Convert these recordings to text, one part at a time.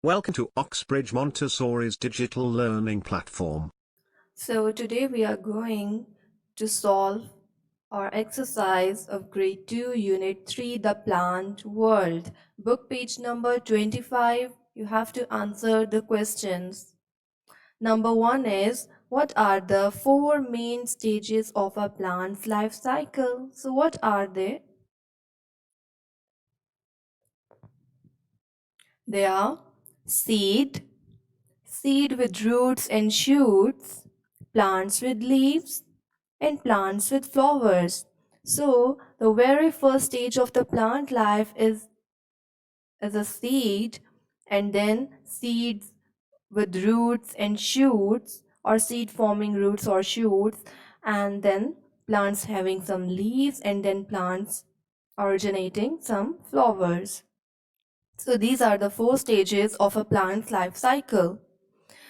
Welcome to Oxbridge Montessori's digital learning platform. So today we are going to solve our exercise of grade 2 unit 3 the plant world. Book page number 25. You have to answer the questions. Number 1 is what are the four main stages of a plant's life cycle? So what are they? They are seed, seed with roots and shoots, plants with leaves, and plants with flowers. So, the very first stage of the plant life is a seed, and then seeds with roots and shoots, or seed forming roots or shoots, and then plants having some leaves, and then plants originating some flowers. So, these are the four stages of a plant's life cycle.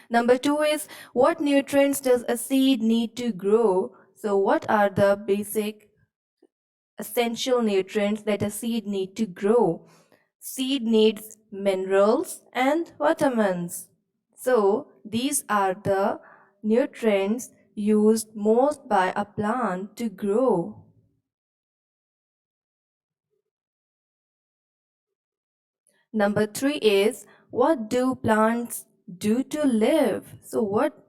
Number two is what nutrients does a seed need to grow? So, what are the basic essential nutrients that a seed need to grow? Seed needs minerals and vitamins. So, these are the nutrients used most by a plant to grow. Number three is what do plants do to live? So, what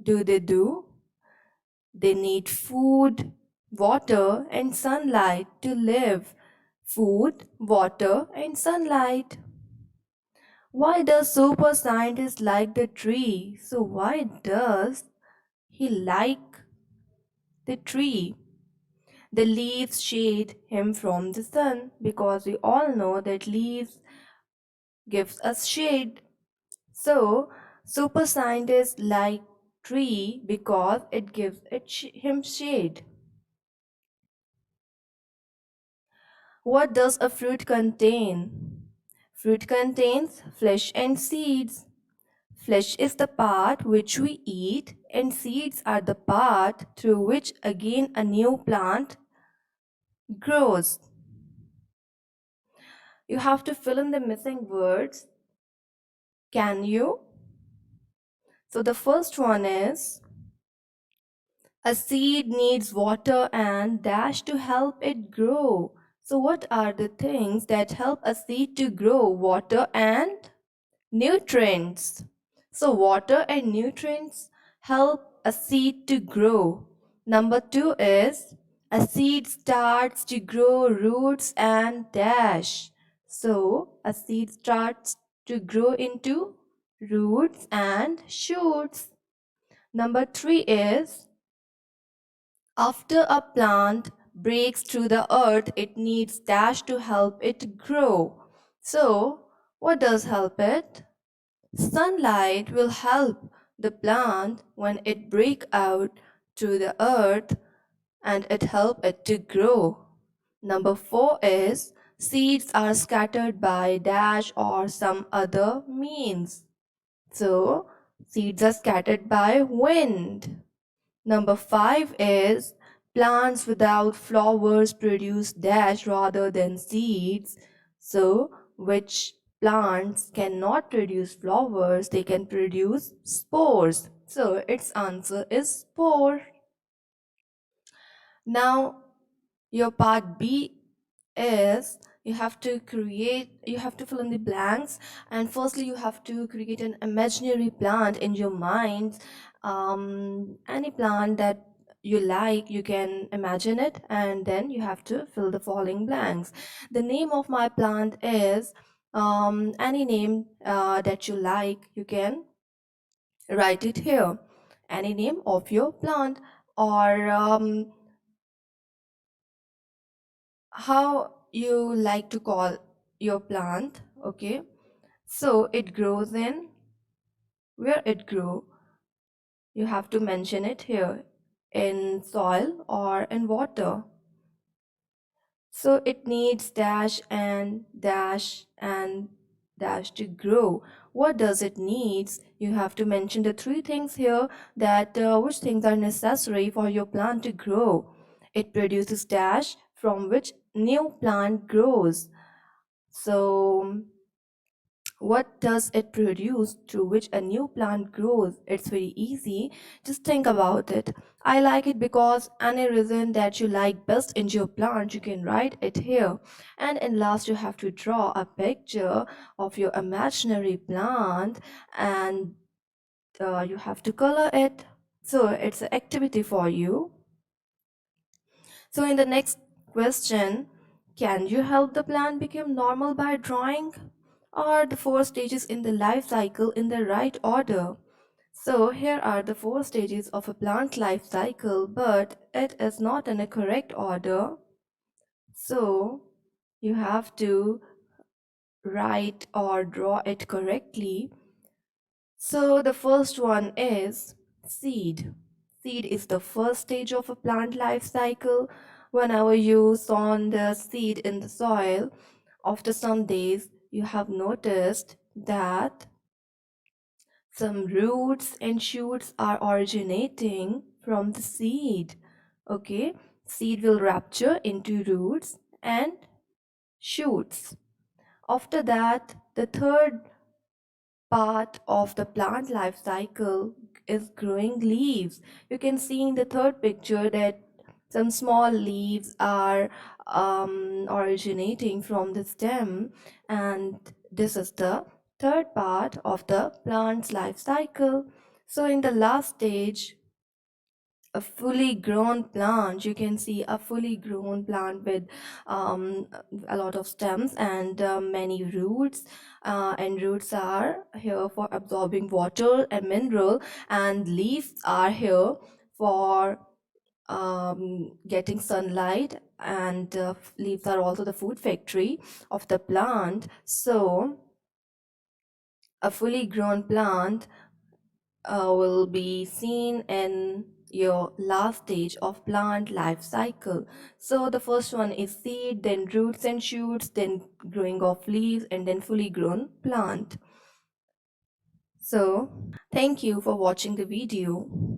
do they do? They need food, water, and sunlight to live. Food, water, and sunlight. Why does super scientist like the tree? So why does he like the tree? The leaves shade him from the sun because we all know that leaves gives us shade. So super scientists like tree because it gives him shade. What does a fruit contain? Fruit contains flesh and seeds. Flesh is the part which we eat, and seeds are the part through which again a new plant grows. You have to fill in the missing words. Can you? So the first one is a seed needs water and dash to help it grow. So, what are the things that help a seed to grow? Water and nutrients. So, water and nutrients help a seed to grow. Number two is a seed starts to grow roots and dash. So, a seed starts to grow into roots and shoots. Number three is after a plant breaks through the earth, it needs dash to help it grow. So, what does help it? Sunlight will help the plant when it break out through the earth and it help it to grow. Number 4 is seeds are scattered by dash or some other means. So seeds are scattered by wind. Number 5 is plants without flowers produce dash rather than seeds. So, which plants cannot produce flowers, they can produce spores. So, its answer is spore. Now, your part B is you have to fill in the blanks, and firstly you have to create an imaginary plant in your mind. Any plant that you like, you can imagine it, and then you have to fill the following blanks. The name of my plant is any name that you like, you can write it here. Any name of your plant, or how you like to call your plant. Okay, so it grows in where it grew, you have to mention it here, in soil or in water. So it needs dash and dash and dash to grow. What does it needs? You have to mention the three things here, that which things are necessary for your plant to grow. It produces dash from which new plant grows. So what does it produce through which a new plant grows? It's very easy. Just think about it. I like it because any reason that you like best in your plant, you can write it here. And in last, you have to draw a picture of your imaginary plant, and you have to color it. So it's an activity for you. So in the next question, can you help the plant become normal by drawing? Are the four stages in the life cycle in the right order? So here are the four stages of a plant life cycle, but it is not in a correct order. So you have to write or draw it correctly. So the first one is seed. Seed is the first stage of a plant life cycle. Whenever you sow the seed in the soil, after some days, you have noticed that some roots and shoots are originating from the seed. Okay, seed will rupture into roots and shoots. After that, the third part of the plant life cycle is growing leaves. You can see in the third picture that some small leaves are originating from the stem, and this is the third part of the plant's life cycle. So in the last stage, a fully grown plant, you can see a fully grown plant with um, a lot of stems and many roots, and roots are here for absorbing water and mineral, and leaves are here for getting sunlight, and leaves are also the food factory of the plant. So a fully grown plant will be seen in your last stage of plant life cycle. So the first one is seed, then roots and shoots, then growing of leaves, and then fully grown plant. So thank you for watching the video.